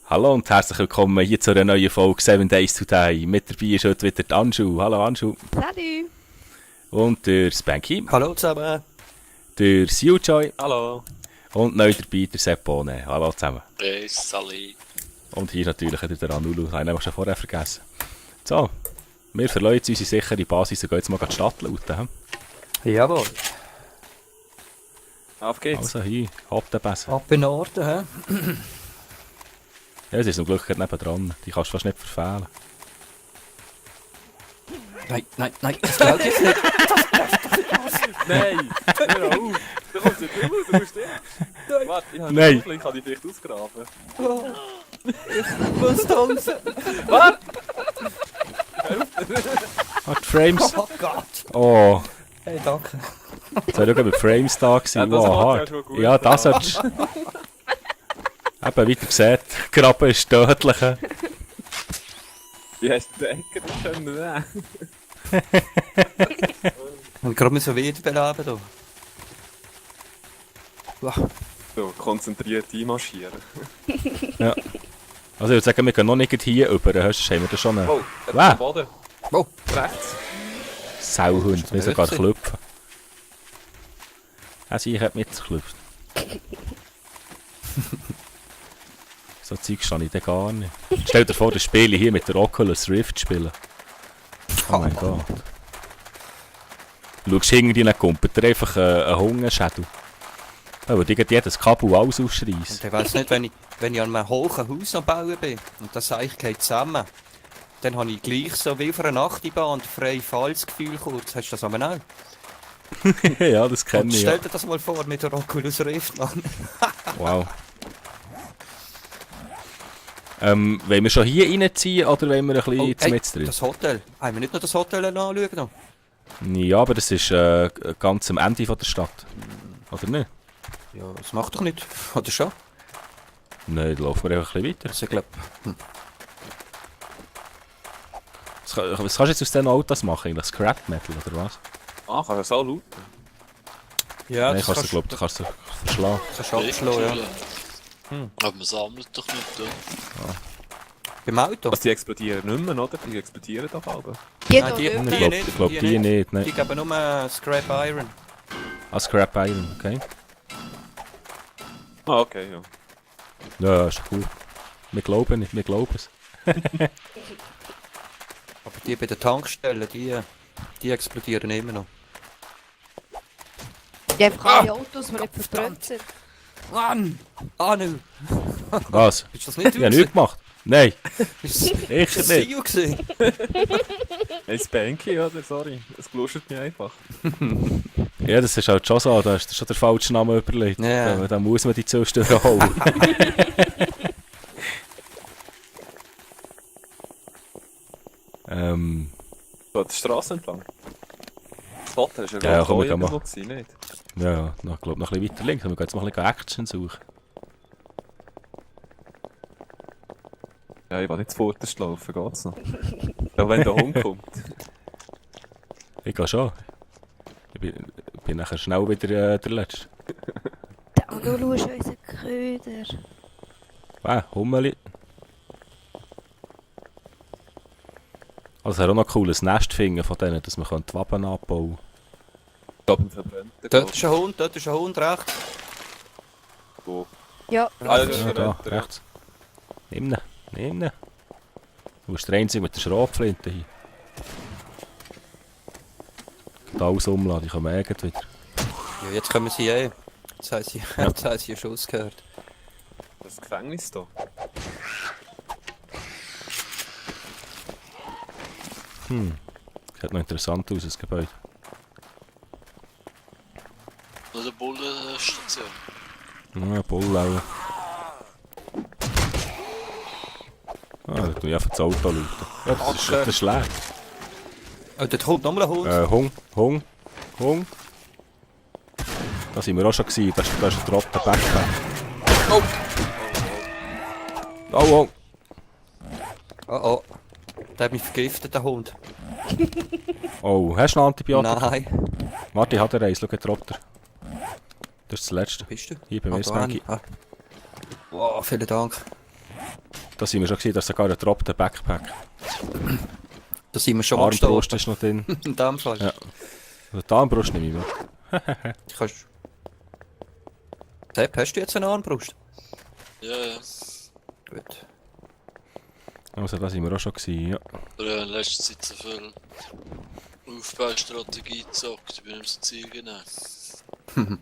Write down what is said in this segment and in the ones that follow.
Hallo und herzlich willkommen hier zu einer neuen Folge 7 Days Today. Mit dabei ist heute wieder der Anschu. Hallo Anschu. Salut! Und der Spanky. Hallo zusammen. Der Siujoy. Hallo. Und neu dabei der Seppone. Hallo zusammen. Hey, Sally. Und hier natürlich wieder der Anulu. Habe ich schon vorher vergessen. So, wir verlassen jetzt unsere sichere Basis und gehen jetzt mal die Stadt lauten. Jawohl. Auf geht's. Also hier, habt den Besen. Ab in den Norden, hä? Ja, sie ist zum Glück gerade nebendran. Die kannst du fast nicht verfehlen. Nein, das glaubt jetzt nicht. Nein! Hör auf! Du kommst nicht raus, du musst nicht. Warte, ich habe Nein. ich kann dich vielleicht ausgraben. Ich muss tanzen. Was? Ah, die Frames. Oh Gott. Oh, Hey, danke. soll ich schauen, ob die Frames da gewesen? Ja, das Wow, macht ja hart. schon gut. Ja, das solltest du. Eben, wie ihr seht, Graben ist tödlich. Wie hast du den Enker nicht können nehmen? Und gerade mal so wiederbeleben hier. Wow. So, konzentriert einmarschieren. Ja. Also ich würde sagen, wir gehen noch nicht hier über, sonst haben wir da schon einen Oh, er Wow. ist am Boden. Oh. Rechts. Sauhund, wir sogar Grüezi. klopfen. Also ich hätte mitgeklopft. So Zeug stehe ich dann gar nicht. Stell dir vor, das Spiel hier mit der Oculus Rift spielen. Oh mein Gott. Du schaust hinter deinen Kumpel, einfach einen Hungerschädel. Da würde ich jedes Kabel alles Und ausschreissen. ich weiss nicht, wenn ich an einem hohen Haus am Bauen bin und das eigentlich geht zusammen, dann habe ich gleich so wie auf einer Achterbahn freie Fallsgefühl kurz. Hast du das aber auch? Ja, das kenne Und ich. Ja. stell dir das mal vor mit der Oculus Rift, Mann. Wow. Wollen wir schon hier reinziehen oder wollen wir ein bisschen hey, mit drin? das Hotel. Haben wir nicht noch das Hotel anschauen? Noch? Ja, aber das ist ganz am Ende von der Stadt. Oder nicht? Ja, das macht doch nicht. Oder schon? Nein, da laufen wir einfach ein bisschen weiter. Also ich glaube... Was kannst du jetzt aus diesen Autos machen? Eigentlich Scrap Metal oder was? Ah, kann er so lauten? Ja, Nein, kannst du, glaub, kannst du verschlagen. kannst du abschlagen, ja. Aber man sammelt doch nicht da. Beim Auto? Was, die explodieren nicht mehr, oder? Die explodieren doch alle. Die Nein, noch die- nicht. Ich glaube die nicht. Nein. Die geben nur Scrap Iron. Ah, Scrap Iron, okay. Ah, okay, ja. Ja, ist cool. Wir glauben nicht, wir glauben es. Aber die bei den Tankstellen, die explodieren immer noch. Die einfach alle Autos, die nicht verbrannt sind. Mann! Anu! Was? Bist du das nicht Ich habe nichts gemacht. Nein, Ist ich das nicht. Sio gewesen? Hey, Spanky, oder? Sorry. Es gluschert mich einfach. Ja, das ist halt schon so, da hast du schon den falschen Namen überlegt. Ja. Da muss man die Zusteller holen. So, die Straße entlang. Das Hotel ist Ja, ja komm, wir irgendwo gehen mal. gewesen, nicht? Ja, ich glaube noch ein bisschen weiter links. Wir gehen jetzt mal ein bisschen Action suchen. Ja, ich will nicht zuvorderst laufen, geht's noch? Ja, wenn der Hund kommt. Ich gehe schon. Ich bin nachher schnell wieder der Letzte. Der Anulu ist unser Köder. Hummeli. Also, er hat auch noch ein cooles Nest finden von denen, dass man die Wappen abbauen Ich glaube, ein Verbrennter. Dort ist ein Hund rechts. Wo? Ja, Ah, ja, kann. das Ja, ist da, der rechts. Nimm ihn. Du bist der Einzige mit der Schrotflinte hier. Da alles umladen, ich komme irgendwie wieder. Ja, jetzt kommen sie eh. Jetzt haben sie, jetzt haben sie einen Schuss gehört. Das Gefängnis da. Sieht noch interessant aus, das Gebäude. Nur eine Bullenstation. Ja, Bullauer. Da tue ich einfach das Auto lauten. Ja, das ist schlecht. Oh, dort kommt nochmal ein Hund. Hung. Da sind wir auch schon gewesen, da ist ein roter Backpack. Oh. Oh. Oh. Der hat mich vergiftet, der Hund. Oh, hast du noch Antibiotika? Nein. Warte, ich habe eins, schau, jetzt droppt er. Das ist das letzte. Bist du? Hier bei mir, da Spanky. hin. Wow, vielen Dank. Da sind wir schon gesehen, dass sogar ein droppter Backpack. Da sind wir schon mal Armbrust gestorben. ist noch drin. In dem Fall. Ja. Also die Armbrust nehme ich mit. Kannst... Sepp, hast du jetzt eine Armbrust? Ja, ja. Gut. Also da sind wir auch schon gewesen, ja. Aber ich habe in letzter Zeit so viel Aufbaustrategie gezockt. Ich bin nicht so zielgenau. Ich glaube,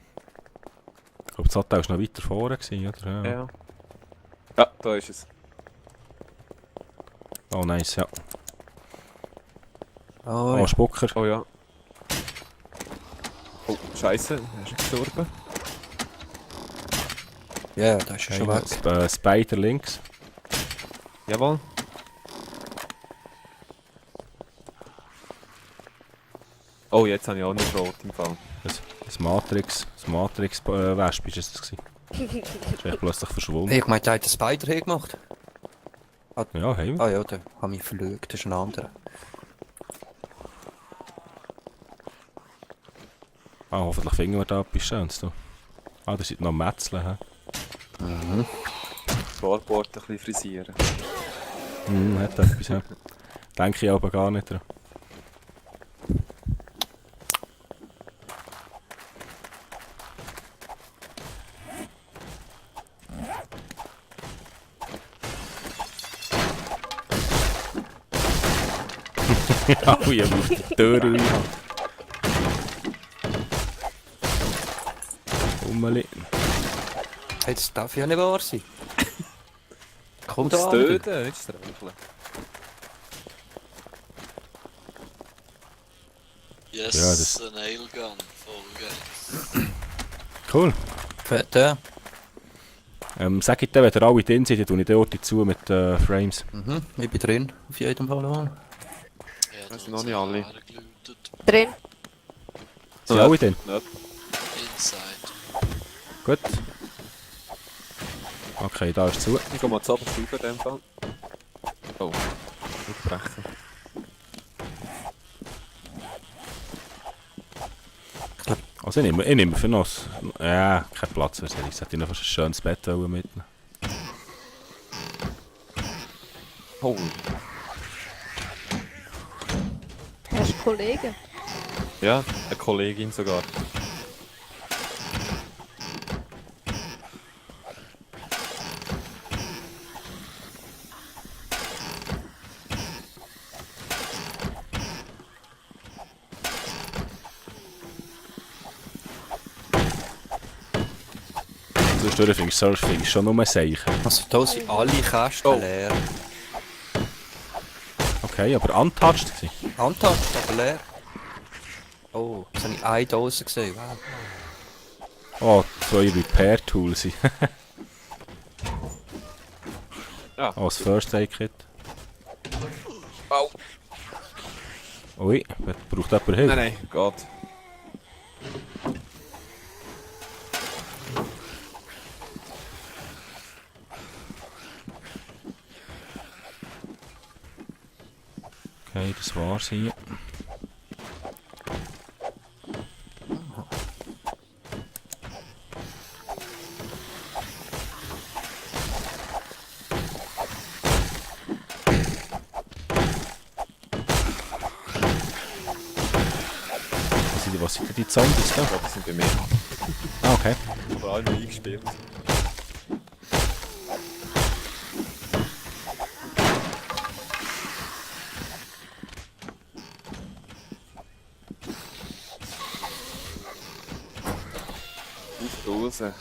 das Hotel war noch weiter vorne, gewesen, oder? Ja. Ja. Ja, da ist es. Oh, nice, ja. Oh, Oh, Spucker. Oh ja. Oh, Scheiße, er ist gestorben. ja, da ist er schon weg. Spider links. Jawohl. Oh, jetzt habe ich auch noch rot im Fall. Das Matrix-Wesp ist es das gewesen. Ist echt plötzlich verschwunden. Ich meinte, er hat den Spider hergemacht. Ja, haben wir. Ah ja, da habe ich verlügt, das ist ein anderer. Ah, hoffentlich finden wir da etwas Schönes. Du. Ah, da sind noch Metzeln. He? Floorboard ein bisschen frisieren. Hat etwas, ja. Denke ich aber gar nicht dran. Ja, wie auf die Tür rein. Ummeli. Hey, das darf ja nicht wahr sein. Kommt Das da an. Töten, nicht streicheln. Yes, Ja, das- ein Nailgun. Voll geil. Cool. Fett, ja. Sag ich dir, wenn ihr alle drin seid, dann tue ich die Orte zu mit Frames. Ich bin drin, auf jeden Fall. Mal. Ja, Das sind noch nicht alle. Gelootet. Drin. Sind alle drin? Nicht. Inside. Gut. Okay, da ist zu. Ich gehe mal zu oben in dem Fall. Oh, aufbrechen. Also ich nehme für noch... Ja, kein Platz für ich sollte noch ein schönes Bett mitnehmen. Oh, Hast du Kollegen? ja, eine Kollegin sogar. Zwischendurch finde ich Surfing schon nur ein Zeichen. Also, da sind alle Kästen Oh. leer. Okay, aber untouched gewesen. Handtasche, aber leer. Oh, jetzt habe ich eine Dose gesehen. Wow. Oh, 2 Repair-Tools. Ja. Oh, das First Aid Kit. Au. Ui, braucht jemand Hilfe? Nein, geht. Okay, das war's hier. Was sind denn die Zombies da? Ja, die sind bei mir. Ah, okay. Aber alle eingespielt. Auf die Hose.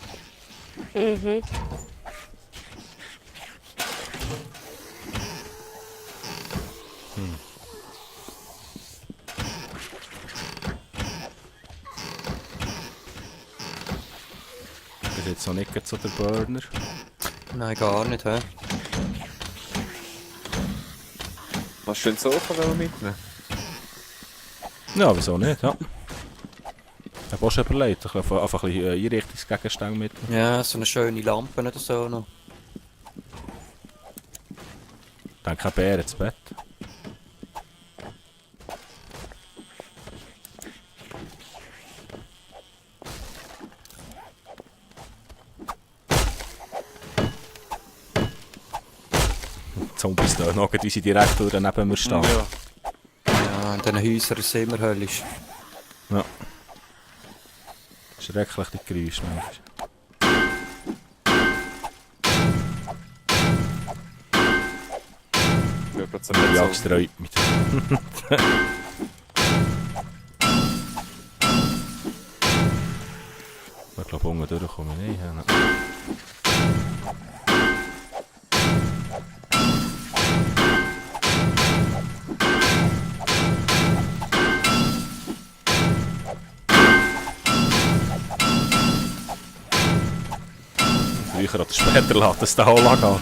Mhm. Das ist jetzt noch nicht gerade so der Burner. Nein, gar nicht, hä? Was schön Sofa mitnehmen? Ja, wieso nicht, ja. Ich habe auch schon überlegt, ich kann einfach ein bisschen Einrichtungsgegenstände mit. Ja, so eine schöne Lampe oder so noch. Dann kein Bär ins Bett. Zombies da noch, die sind direkt durch neben mir stehen. Ja. Ja, in diesen Häusern ist es immer höllisch. Schrecklich, die Geräusche manchmal. Ich will grad so Die nicht Axt so. reut mich. Ich glaube, unten durchkommen wir nicht. Ja. Früher oder später lässt es den Hall angehen.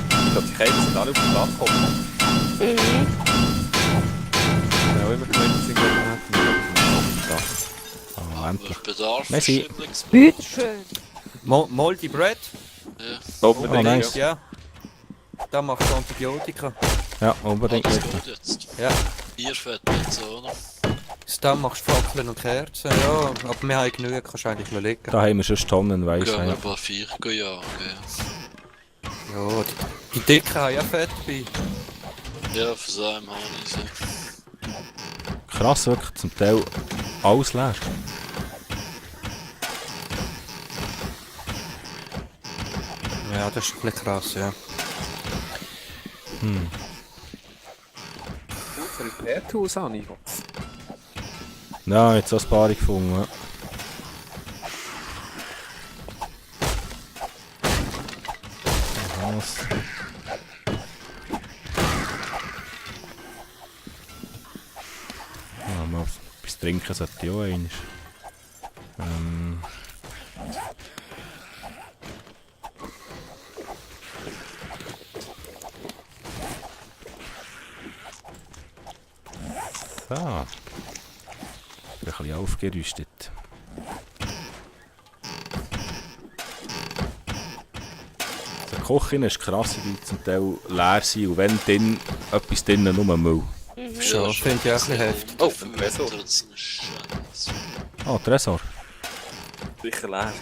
Ich glaube, die Käfer sind alle auf den Dach gekommen. Mhm. Ja, auch immer gemeint, sind gerade auf dem Dach. Oh, endlich. Bedarf Merci. Verschiebungsmittel. Bitteschön. Moldy Bread? Ja, Unbedingt, Oh, nice. Ja. Da machst du Antibiotika. Ja, unbedingt. alles Mit. gut jetzt. Ja. Bierfett nicht so, oder? Dann machst du Fackeln und Kerzen. Ja, aber wir haben genug, kannst du eigentlich liegen. Da haben wir schon Tonnen, weisst Gehen du. wir Ja. ein paar Vier jagen, Ja, die Dicken haben ja Fett bei. ja. Für so einen habe ich sie. Krass, wirklich, zum Teil alles leer. Ja, das ist ein bisschen krass, ja. Für ein Pferdhaus habe ich. Ja, jetzt auch ein paar gefunden. Ja. Was? Ja, mal etwas trinken sollte ich auch einmal. So. Ein bisschen aufgerüstet. Die Küche ist krass, wie die zum Teil leer sind und wenn dann etwas drinnen nur Müll. Schon, finde ich auch ein bisschen heftig. Oh, ein Tresor. Scheiße. Ah, Tresor. Sicher leer.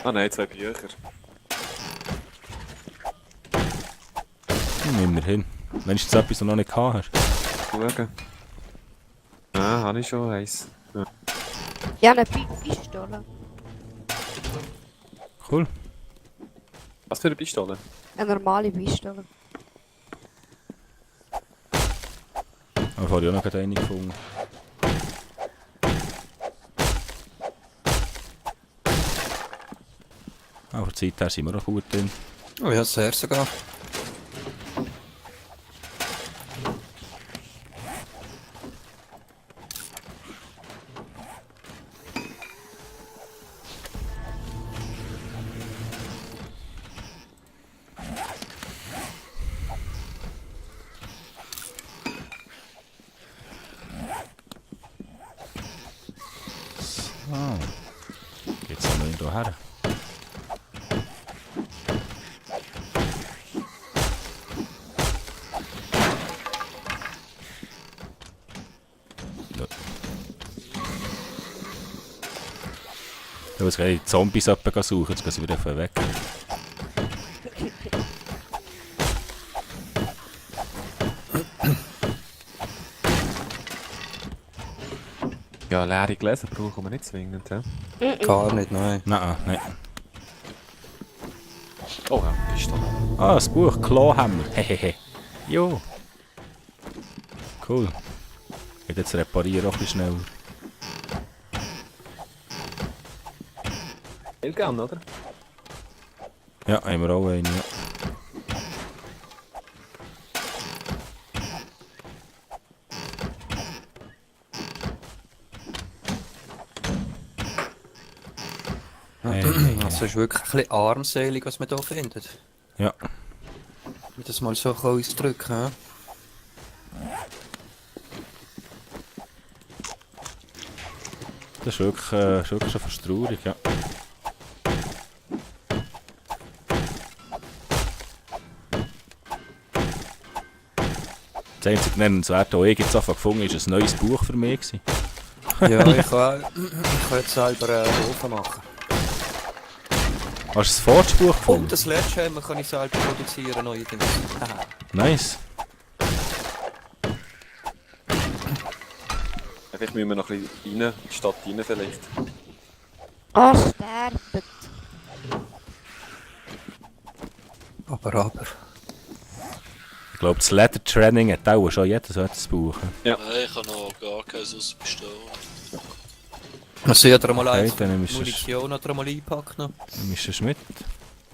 Ah nein, 2 Bücher. Nimm mir hin. Wenn du jetzt etwas das du noch nicht gehabt hast. Schauen. Ah, habe ich schon eins. Ja. Ja, eine Pistole. Cool. Was für eine Pistole? Eine normale Pistole. Aber ich habe ja noch gerade eine gefunden. Aber Zeit her sind wir auch gut drin. Oh ja, sehr sogar. Ah. Geht's noch nicht hierher? Ja. Ja, jetzt gehe ich die Zombies suchen, jetzt gehen sie wieder weg. Ja, leere Gläser brauchen wir nicht zwingend. Ja? Gar nicht, nein. Nein, nein. Oh ja, Pistole. Ah, das Buch, Clawhammer. Hehehe. Jo. Cool. Ich jetzt repariere auch ein bisschen schneller. Hellgun, oder? Ja, haben wir auch eine, ja. Hey, hey, hey. Also es ist wirklich ein bisschen armselig, was man hier findet. Ja. Wenn das mal so ausdrücken kann. Das ist wirklich, ist wirklich schon fast traurig, ja. Das einzige Nennenswerte, das ich jetzt einfach gefunden habe, ist ein neues Buch für mich gewesen. Ja, ich kann jetzt selber einen Ofen machen. Hast du das Forgebuch Und gefunden? das Sledgehammer kann ich selber produzieren neuerdings. Haha. Nice. Vielleicht müssen wir noch ein bisschen rein, in die Stadt rein vielleicht. Ah, sterben. Aber. Ich glaube, das Leather Training hat auch schon jeder so etwas brauchen. Ja. Nein, ich habe noch gar keins aus der Pistole. Also ich habe mal Okay, eins dann nimmst du Munition oder mal eingepackt noch. Dann ist es mit.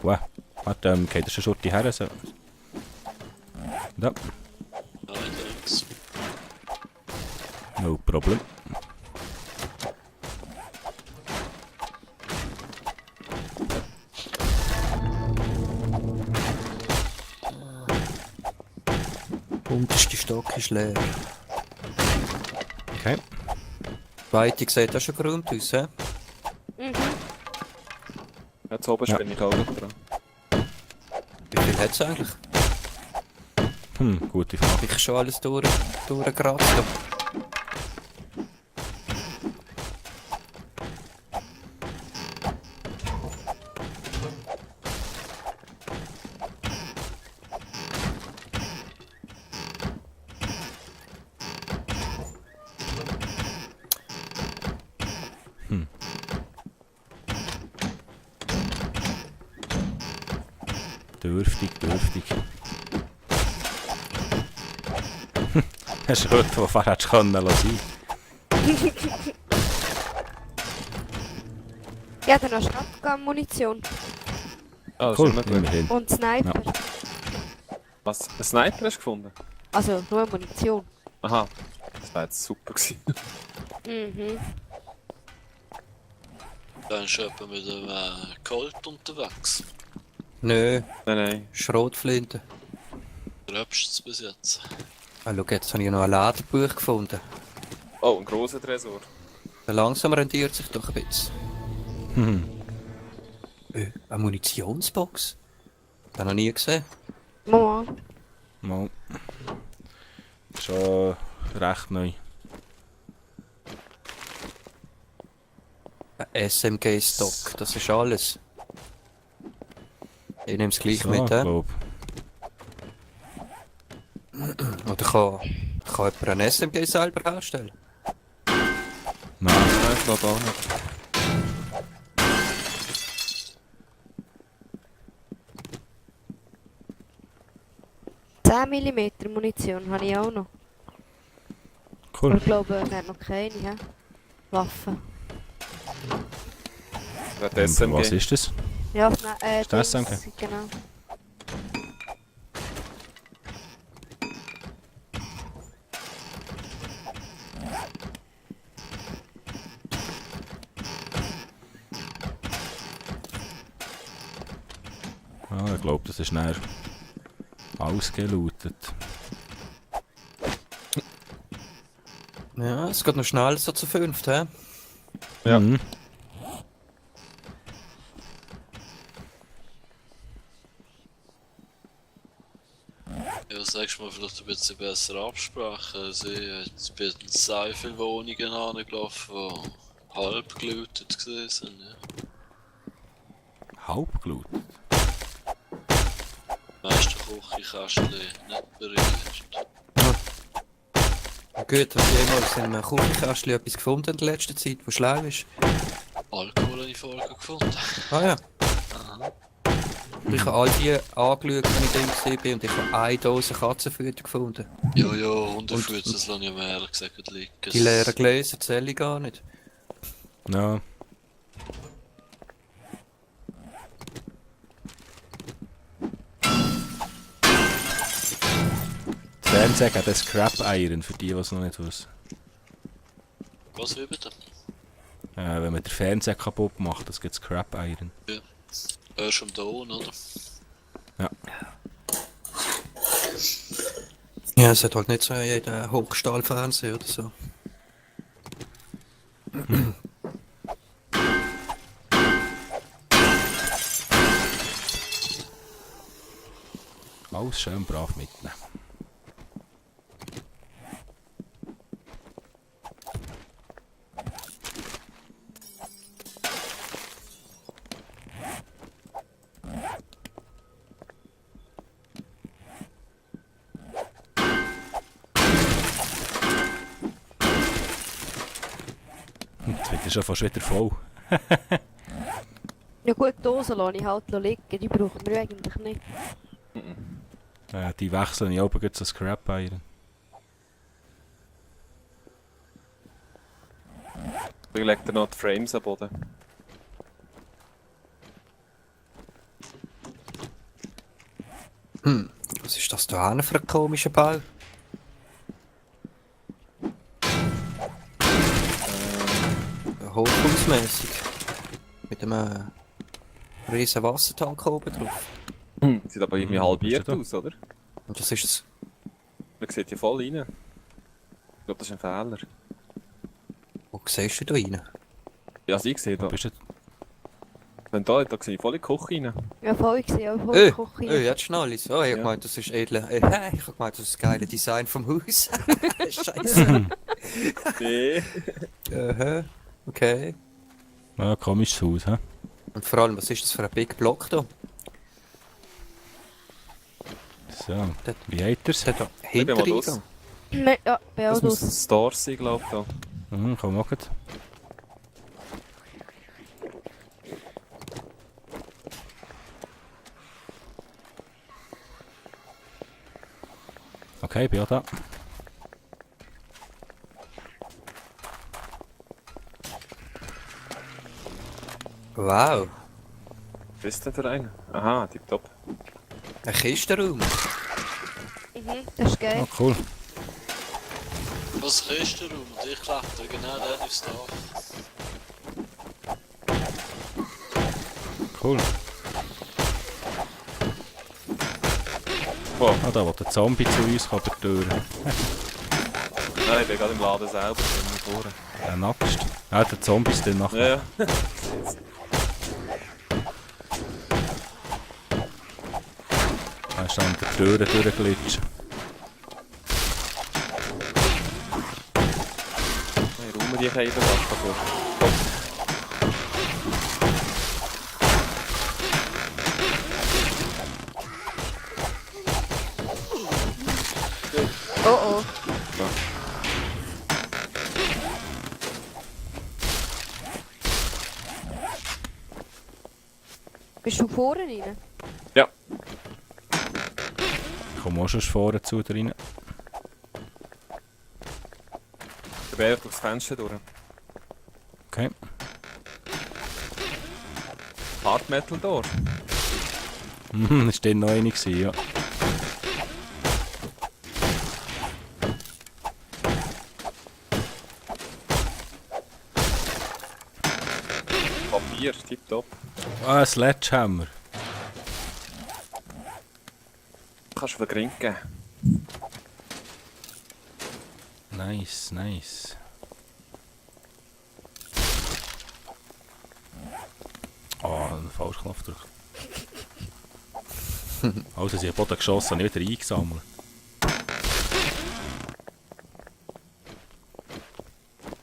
Wow. Warte, geht schon Schurti her? So. Da, Nein, danke. no problem. Der unterste Stock ist leer. Okay. Die Weite sieht auch schon geräumt aus, hä? Mhm. Jetzt oben Ja. bin ich auch noch dran. Wie viel hat es eigentlich? Gute Frage. Ich schon alles durchgeratzt. Dürftig. Hast du gehört, wo vorher hättest können lassen? Ja, dann hast du Shotgun-Munition Ah, das Cool, ist immer gut. immerhin. und Sniper. Was? Ein Sniper hast du gefunden? Also nur Munition. Aha. Das wäre jetzt super gewesen. Mhm. Dann ist jemand mit einem Colt unterwegs. Nö, Nein. Schrotflinte. Gröbst es bis jetzt. Ah, schau, jetzt habe ich noch ein Ladenbuch gefunden. Oh, ein grosser Tresor. Der langsam rentiert sich doch ein bisschen. Eine Munitionsbox? Das habe ich noch nie gesehen. Mama. Mal. Schon recht neu. Ein SMG-Stock, das ist alles. Ich nehme es gleich So, mit, hä? glaub. Oder kann jemand ein SMG selber herstellen? Nein. Nein, ich glaube auch nicht. Mm Munition habe ich auch noch. Aber Cool. ich glaube, er hat noch keine, hä? Waffen. Wer hat Für was SMG? ist das? Ja, Ist das Dings, SMG? genau. Ah, ich glaube, das ist näher ausgelootet. Ja, es geht noch schnell so zu 5, hä? Ja. Mhm. Ja, sagst du mal vielleicht ein bisschen besser absprechen. Ich bin in sehr viele Wohnungen angelaufen, die halb gelootet sind. Ja. Halbglut. Die meisten Küchenkästchen nicht berührt. Gut, hast du jemals in einem Küchenkästchen etwas gefunden in der letzten Zeit, was schlau ist? Alkohol habe ich vorher gefunden. Ah ja. Aha. Ich habe all die angeschaut, wenn ich drin war, und ich habe eine Dose Katzenfutter gefunden. Ja, Hundefutter, das lasse ich mir ehrlich gesagt liegen. Die leeren Gläser zähle ich gar nicht. Ja. Die Fernseher hat ein Scrap Iron, für die es noch nicht wissen. Was wie bitte? Wenn man den Fernseher kaputt macht, das gibt Scrap Iron. Erst am Ton, oder? Ja, es hat halt nicht so jeder Hochstahlfernseher oder so. Alles schön brav mitnehmen. ist ja fast wieder voll. Ja gut, die Dosen lasse ich halt liegen, die brauchen wir eigentlich nicht. Die wechseln ich oben zu Scrap Iron. Ich leg dir noch die Frames am Boden. Was ist das da für ein komischer Bau? Hochhausmäßig. Mit einem riesen Wassertank oben drauf. Sieht aber irgendwie halbiert aus, oder? Und das ist es. Man sieht hier voll rein. Ich glaube, das ist ein Fehler. Wo siehst du da rein? Ja, sie sieht da. Bist du... Wenn da sehe ich voll in die Küche rein. Ja, voll gesehen, auch voll in der Küche. Jetzt schnell ist. Oh, ich hab gemeint, das ist edle. Ich hab gemeint, das ist das geile Design vom Haus. Scheiße. Nee. Aha. Okay. Ja, komisches Haus, hä? Und vor allem, was ist das für ein Big Block da? So, wie hat er's? Der da Ich bin mal los. Hintereingang. Nein, ja, bin auch Das muss draus. ein Store sein, glaube ich. Da. Komm, mach es. Okay, bin auch da. Wow. Was ist denn für einen? Aha, tipptopp. Ein Kistenraum. Das ist geil. Oh, cool. Was kriegst du? Und ich klettere genau dort aufs Dach. Cool. Wow. Ah, da will der Zombie zu uns über die Tür. Nein, ich bin gerade im Laden selber. Vorne. Der nackst. Ah, der Zombie ist dann nachher. Ja, ja. Er ist an der Tür durchglitscht. Ich räume die Käfer davor. Oh oh. Bist du vorne rein? Ja. Ich komme auch schon vorne zu da rein. Ich bin einfach durchs Fenster durch. Okay. Hard Metal Door. Das war dann noch eine, ja. Papier, tipptopp. Ah, ein Sledgehammer. Kannst du vergrinken. Nice, nice. Oh, einen falschen Knopf drücken. Also, sie haben Boden geschossen und nicht wieder eingesammelt.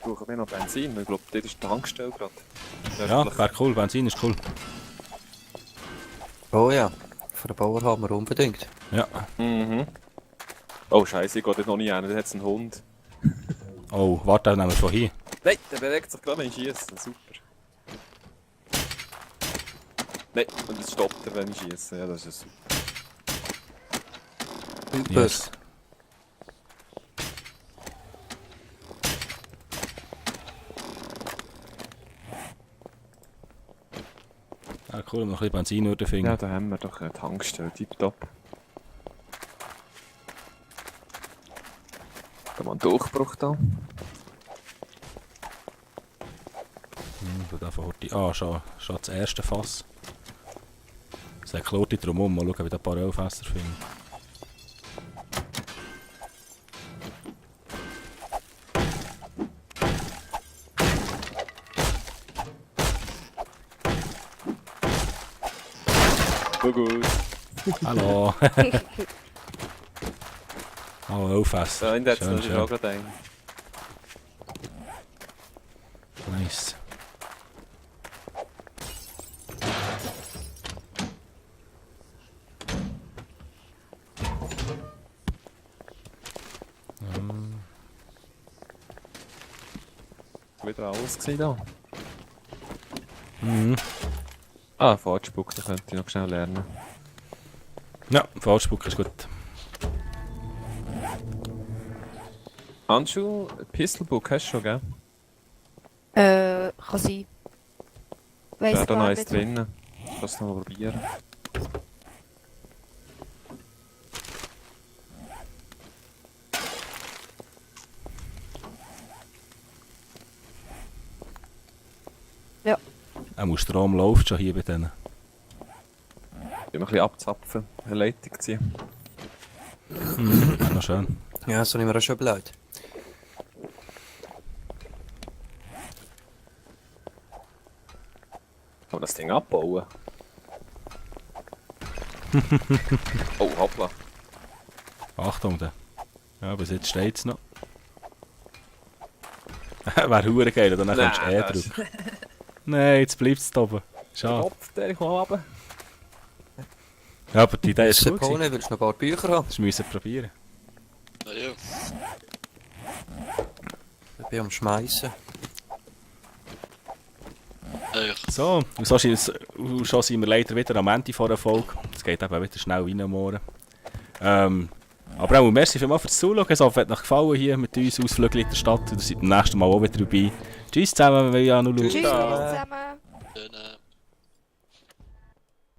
Brauchen wir noch Benzin? Ich glaube, dort ist die Tankstelle gerade. Ja, wäre cool, Benzin ist cool. Oh ja. Für den Bauernhammer unbedingt. Ja. Mhm. Oh Scheiße, ich gehe dort noch nicht hin, da hat es einen Hund. Oh, warte, dann nehmen wir von hier. Nein, der bewegt sich gerade, wenn ich schieße. Super. Nein, und jetzt stoppt er, wenn ich schieße. Ja, das ist super. Yes. Ah, cool, noch ein bisschen Benzin durch den Finger. Ja, da haben wir doch eine Tankstelle, tipptopp. Da haben wir einen Durchbruch da. Ah, schon das erste Fass. Es hat Kloti drumherum, mal schauen, wie da ein paar Ölfässer finden. So gut. Hallo! Oh, Ölfässer. Da in der Schön, ist schön. auch gerade ein. Nice. wieder alles gewesen da. Mhm. Ah, Fortspuck, den könnte ich noch schnell lernen. Ja, Falschspuck ist gut. Handschuh, Pistolbook hast du schon, gell? Kann sein. Weiss Da da noch gar eins nicht. drinnen. Kannst du noch mal probieren. Auch Strom läuft schon hier bei denen. Ich ein bisschen abzapfen, eine Leitung ziehen. Noch schön. Ja, so sind wir auch schon blöd. Kann man das Ding abbauen? Oh, hoppla. Achtung da. Ja, bis jetzt steht es noch. Wäre hure geil, dann kannst du das- drücken. Nein, jetzt bleibt es da oben. Der Schade. Kopf, der kommt runter. Ja, aber die Idee ist gut gewesen. Sepone, willst du noch ein paar Bücher haben? Das müssen wir probieren. Na ja, Ich bin am Schmeißen. echt. So, und so und schon sind wir leider wieder am Ende von der Folge. Es geht eben wieder schnell rein morgen. Aber auch merci vielmals fürs Zuschauen. Es hat euch gefallen hier mit uns Ausflüge in der Stadt. Ihr seid beim nächsten Mal auch wieder dabei. Tschüss zusammen, wir wollen ja noch Tschüss Tschüss. zusammen.